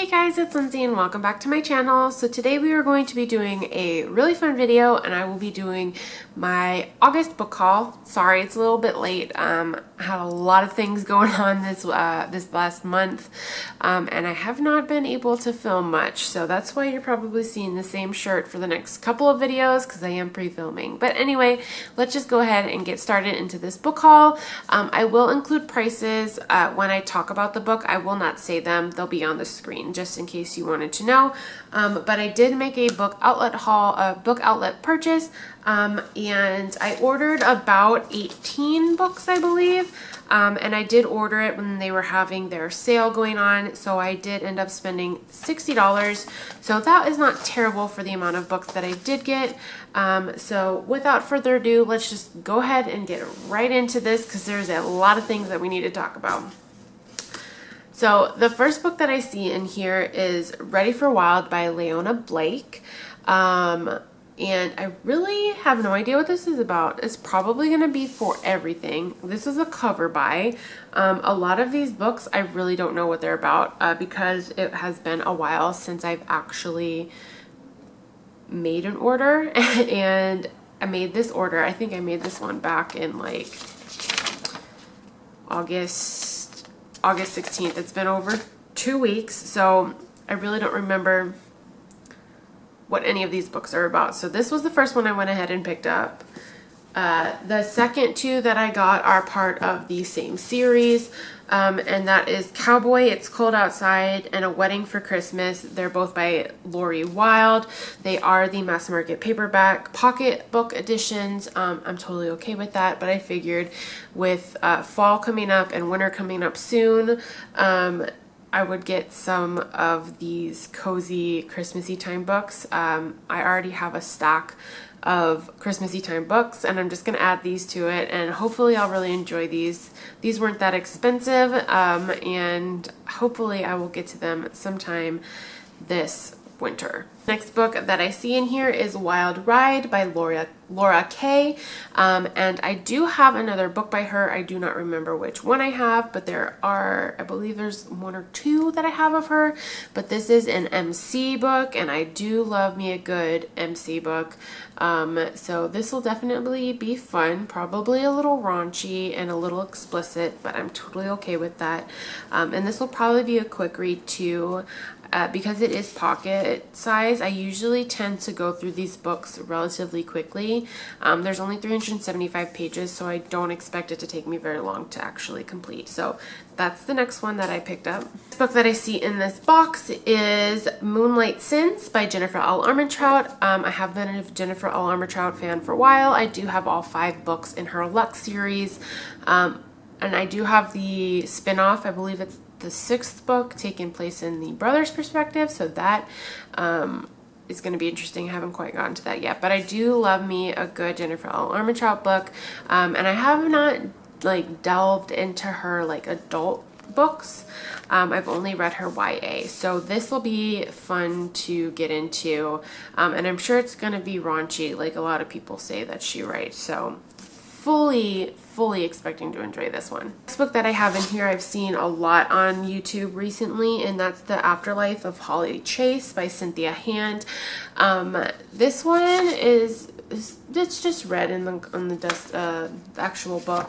Hey guys, it's Lindsay and welcome back to my channel. So today we are going to be doing a really fun video and I will be doing my August book haul. Sorry, it's a little bit late. I had a lot of things going on this last month and I have not been able to film much. So that's why you're probably seeing the same shirt for the next couple of videos because I am pre-filming. But anyway, let's just go ahead and get started into this book haul. I will include prices when I talk about the book. I will not say them. They'll be on the screen just in case you wanted to know. But I did make a book outlet haul, a book outlet purchase, and I ordered about 18 books, I believe. And I did order it when they were having their sale going on, so I did end up spending $60. So that is not terrible for the amount of books that I did get. So without further ado, let's just go ahead and get right into this because there's a lot of things that we need to talk about. So the first book that I see in here is Ready for Wild by Leona Blake. And I really have no idea what this is about. It's probably going to be for everything. This is a cover buy. A lot of these books, I really don't know what they're about because it has been a while since I've actually made an order. And I made this order. I think I made this one back in like August 16th. It's been over 2 weeks, so I really don't remember what any of these books are about. So this was the first one I went ahead and picked up. The second two that I got are part of the same series, and that is Cowboy, It's Cold Outside, and A Wedding for Christmas. They're both by Lori Wilde. They are the mass market paperback pocket book editions. I'm totally okay with that, but I figured with fall coming up and winter coming up soon, I would get some of these cozy Christmassy time books. I already have a stack of Christmassy time books and I'm just going to add these to it and hopefully I'll really enjoy these. These weren't that expensive and hopefully I will get to them sometime this winter. Next book that I see in here is Wild Ride by Laura Kay, and I do have another book by her. I do not remember which one I have, but there are, I believe there's one or two that I have of her, but this is an MC book and I do love me a good MC book. So this will definitely be fun, probably a little raunchy and a little explicit, but I'm totally okay with that. And this will probably be a quick read too. Because it is pocket size, I usually tend to go through these books relatively quickly. There's only 375 pages, so I don't expect it to take me very long to actually complete. So that's the next one that I picked up. The book that I see in this box is Moonlight Sins by Jennifer L. Armentrout. I have been a Jennifer L. Armentrout fan for a while. I do have all 5 books in her Lux series. And I do have the spin-off, I believe it's the 6th book taking place in the brother's perspective, so that is going to be interesting. I haven't quite gotten to that yet, but I do love me a good Jennifer L. Armentrout book, and I have not like delved into her like adult books. I've only read her YA, so this will be fun to get into, and I'm sure it's going to be raunchy like a lot of people say that she writes, so fully expecting to enjoy this one. Next book that I have in here I've seen a lot on YouTube recently, and that's The Afterlife of Holly Chase by Cynthia Hand. This one is it's just read in the actual book.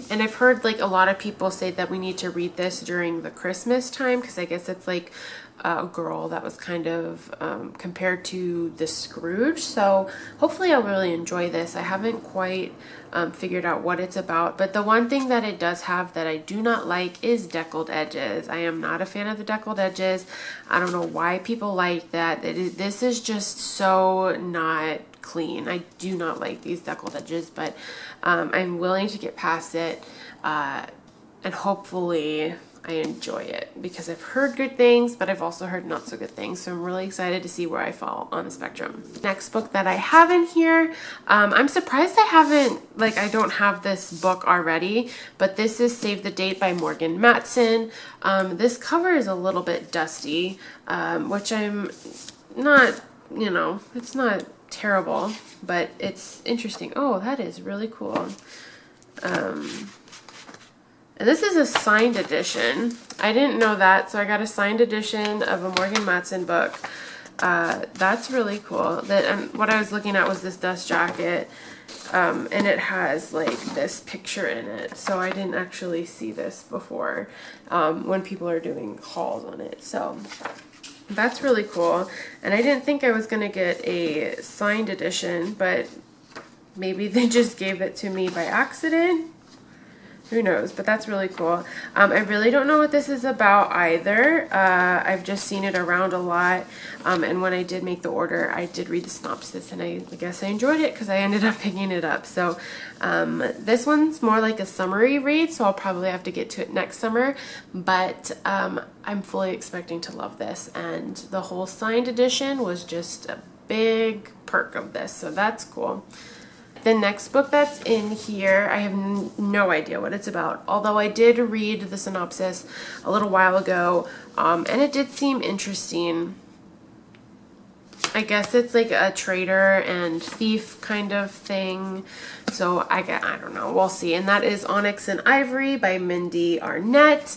And I've heard like a lot of people say that we need to read this during the Christmas time because I guess it's like a girl that was kind of compared to the Scrooge. So hopefully I'll really enjoy this. I haven't quite figured out what it's about, but the one thing that it does have that I do not like is deckled edges. I am not a fan of the deckled edges. I don't know why people like that. This is just so not clean. I do not like these deckled edges, but I'm willing to get past it and hopefully I enjoy it because I've heard good things, but I've also heard not so good things. So I'm really excited to see where I fall on the spectrum. Next book that I have in here, I'm surprised I don't have this book already, but this is Save the Date by Morgan Matson. This cover is a little bit dusty, which I'm not, it's not terrible, but it's interesting. Oh, that is really cool. And this is a signed edition. I didn't know that, so I got a signed edition of a Morgan Matson book. That's really cool. And what I was looking at was this dust jacket, and it has like this picture in it. So I didn't actually see this before when people are doing hauls on it. So that's really cool. And I didn't think I was going to get a signed edition, but maybe they just gave it to me by accident. Who knows, but that's really cool. I really don't know what this is about either. I've just seen it around a lot. And when I did make the order, I did read the synopsis, and I guess I enjoyed it because I ended up picking it up. So this one's more like a summary read, so I'll probably have to get to it next summer. But I'm fully expecting to love this. And the whole signed edition was just a big perk of this, so that's cool. The next book that's in here, I have no idea what it's about, although I did read the synopsis a little while ago, and it did seem interesting. I guess it's like a trader and thief kind of thing, so I don't know, we'll see. And that is Onyx and Ivory by Mindy Arnett.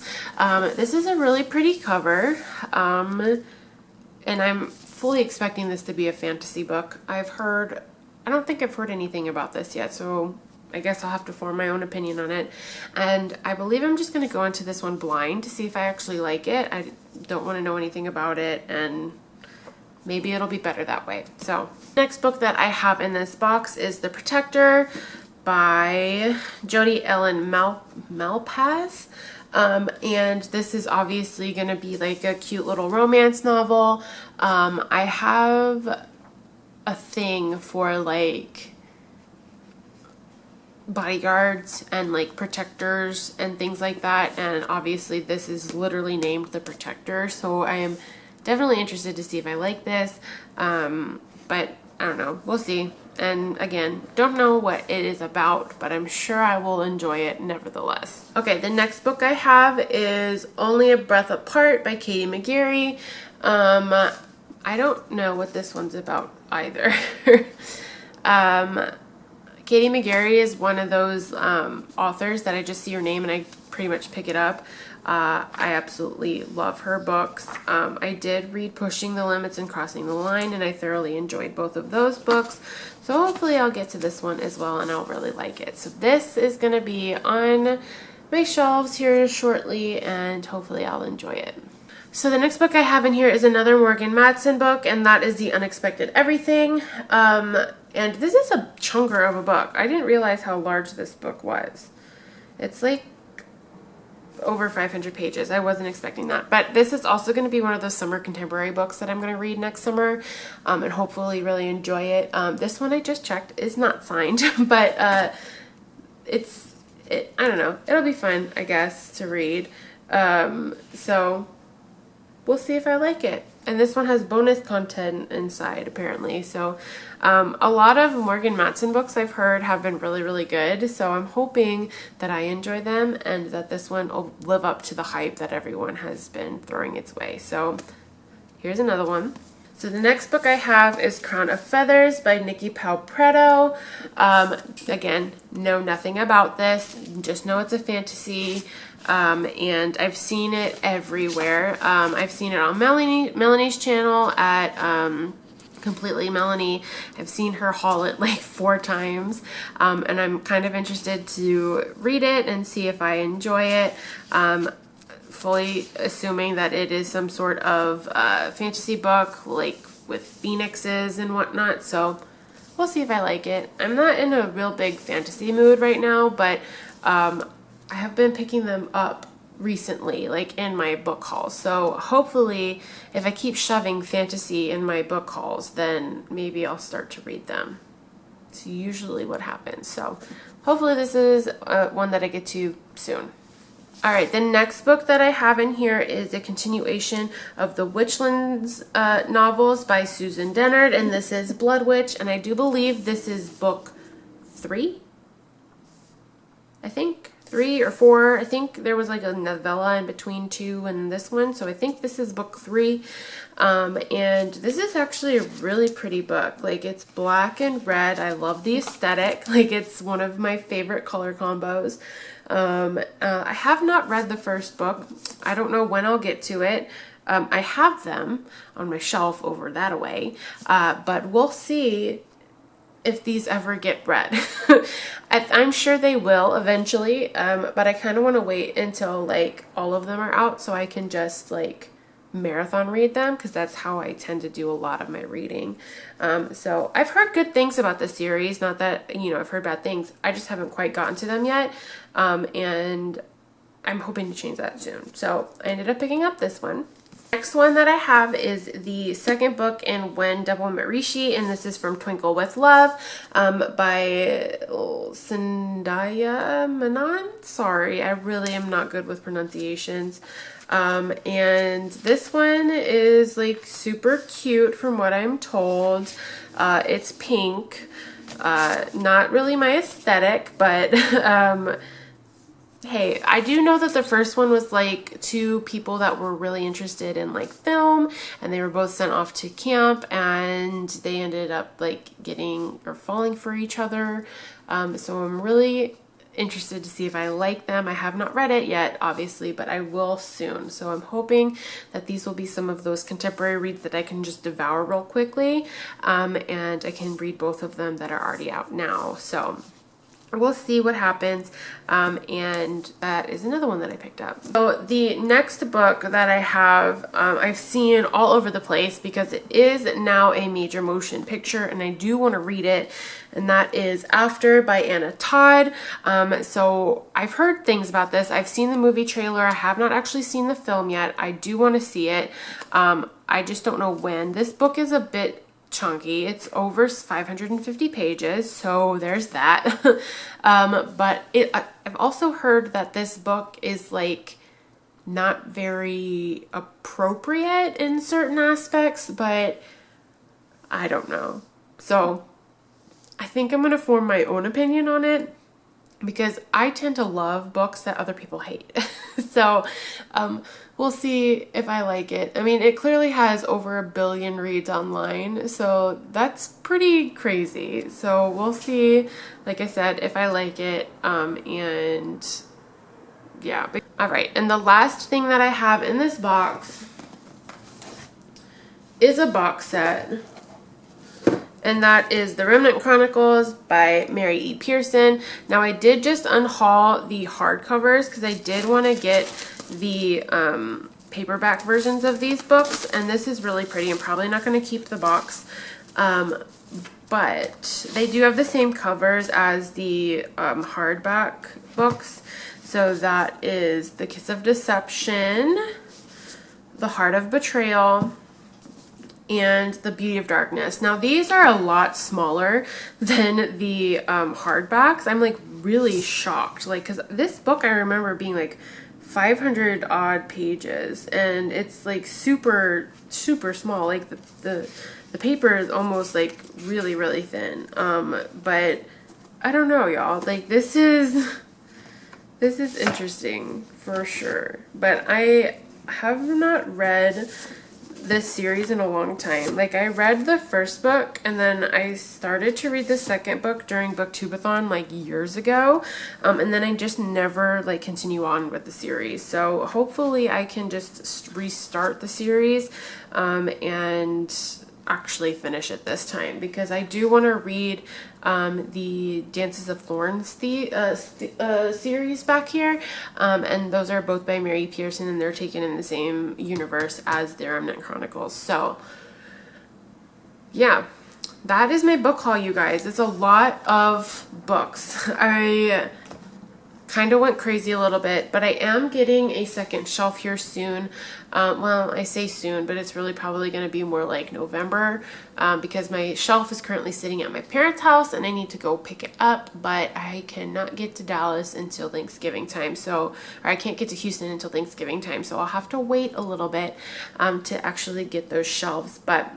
This is a really pretty cover, and I'm fully expecting this to be a fantasy book. I don't think I've heard anything about this yet, so I guess I'll have to form my own opinion on it. And I believe I'm just going to go into this one blind to see if I actually like it. I don't want to know anything about it, and maybe it'll be better that way. So, next book that I have in this box is The Protector by Jodi Ellen Malpass. And this is obviously going to be like a cute little romance novel. I have a thing for like bodyguards and like protectors and things like that, and obviously this is literally named The Protector, so I am definitely interested to see if I like this, but I don't know, we'll see. And again, don't know what it is about, but I'm sure I will enjoy it nevertheless. Okay, the next book I have is Only a Breath Apart by Katie McGarry. I don't know what this one's about either. Katie McGarry is one of those authors that I just see her name and I pretty much pick it up. I absolutely love her books. I did read Pushing the Limits and Crossing the Line, and I thoroughly enjoyed both of those books. So hopefully I'll get to this one as well, and I'll really like it. So this is going to be on my shelves here shortly, and hopefully I'll enjoy it. So the next book I have in here is another Morgan Matson book, and that is The Unexpected Everything. And this is a chunker of a book. I didn't realize how large this book was. It's like over 500 pages. I wasn't expecting that. But this is also going to be one of those summer contemporary books that I'm going to read next summer, and hopefully really enjoy it. This one I just checked is not signed, but I don't know. It'll be fun, I guess, to read. So we'll see if I like it. And this one has bonus content inside, apparently. So a lot of Morgan Matson books I've heard have been really, really good. So I'm hoping that I enjoy them and that this one will live up to the hype that everyone has been throwing its way. So here's another one. So the next book I have is Crown of Feathers by Nikki Powell-Preto. Again, know nothing about this. Just know it's a fantasy. And I've seen it everywhere. I've seen it on Melanie's channel at Completely Melanie. I've seen her haul it like 4 times, and I'm kind of interested to read it and see if I enjoy it. Fully assuming that it is some sort of fantasy book, like with phoenixes and whatnot. So we'll see if I like it. I'm not in a real big fantasy mood right now, but I have been picking them up recently, like in my book hauls. So hopefully if I keep shoving fantasy in my book hauls, then maybe I'll start to read them. It's usually what happens. So hopefully this is one that I get to soon. All right, the next book that I have in here is a continuation of the Witchlands novels by Susan Dennard, and this is Blood Witch, and I do believe this is book 3, I think. 3 or 4. I think there was like a novella in between 2 and this one, so I think this is book 3. And this is actually a really pretty book. Like, it's black and red. I love the aesthetic. Like, it's one of my favorite color combos. I have not read the first book. I don't know when I'll get to it. I have them on my shelf over that away, but we'll see if these ever get read. I'm sure they will eventually, but I kind of want to wait until like all of them are out so I can just like marathon read them, because that's how I tend to do a lot of my reading. So I've heard good things about the series, not that, you know, I've heard bad things. I just haven't quite gotten to them yet, and I'm hoping to change that soon. So I ended up picking up this one. Next one that I have is the second book in When Devil Met Rishi, and this is from Twinkle with Love, by Sandhya Menon. Sorry, I really am not good with pronunciations. And this one is like super cute from what I'm told. It's pink. Not really my aesthetic, but hey, I do know that the first one was like two people that were really interested in like film, and they were both sent off to camp, and they ended up like getting or falling for each other. So I'm really interested to see if I like them. I have not read it yet, obviously, but I will soon. So I'm hoping that these will be some of those contemporary reads that I can just devour real quickly, and I can read both of them that are already out now. So we'll see what happens, and that is another one that I picked up. So the next book that I have, I've seen all over the place because it is now a major motion picture, and I do want to read it, and that is After by Anna Todd. So I've heard things about this. I've seen the movie trailer. I have not actually seen the film yet. I do want to see it. I just don't know when. This book is a bit chunky. It's over 550 pages, so there's that. But I've also heard that this book is like not very appropriate in certain aspects, but I don't know. So I think I'm going to form my own opinion on it, because I tend to love books that other people hate. So we'll see if I like it. I mean, it clearly has over 1 billion reads online, so that's pretty crazy. So we'll see, like I said, if I like it, and yeah. All right, and the last thing that I have in this box is a box set. And that is The Remnant Chronicles by Mary E. Pearson. Now, I did just unhaul the hardcovers because I did want to get the paperback versions of these books. And this is really pretty. I'm probably not going to keep the box. But they do have the same covers as the hardback books. So that is The Kiss of Deception, The Heart of Betrayal, and The Beauty of Darkness. Now, these are a lot smaller than the hardbacks. I'm like really shocked, like, because this book I remember being like 500 odd pages, and it's like super small. Like the paper is almost like really thin. But I don't know, y'all. Like this is interesting for sure. But I have not read this series in a long time. Like I read the first book, and then I started to read the second book during Booktubeathon like years ago, and then I just never like continue on with the series. So hopefully I can just restart the series and actually finish it this time, because I do want to read the Dances of Thorns series back here, and those are both by Mary Pearson, and they're taken in the same universe as The Remnant Chronicles. So yeah, that is my book haul, you guys. It's a lot of books. I kind of went crazy a little bit, but I am getting a second shelf here soon. Well, I say soon, but it's really probably going to be more like November, because my shelf is currently sitting at my parents' house and I need to go pick it up, but I cannot get to Dallas until Thanksgiving time. So, or I can't get to Houston until Thanksgiving time. So I'll have to wait a little bit to actually get those shelves. But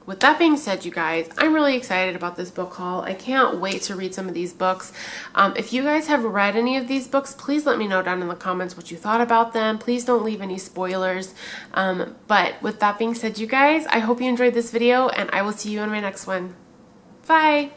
with that being said, you guys, I'm really excited about this book haul. I can't wait to read some of these books. If you guys have read any of these books, please let me know down in the comments what you thought about them. Please don't leave any spoilers. But with that being said, you guys, I hope you enjoyed this video, and I will see you in my next one. Bye!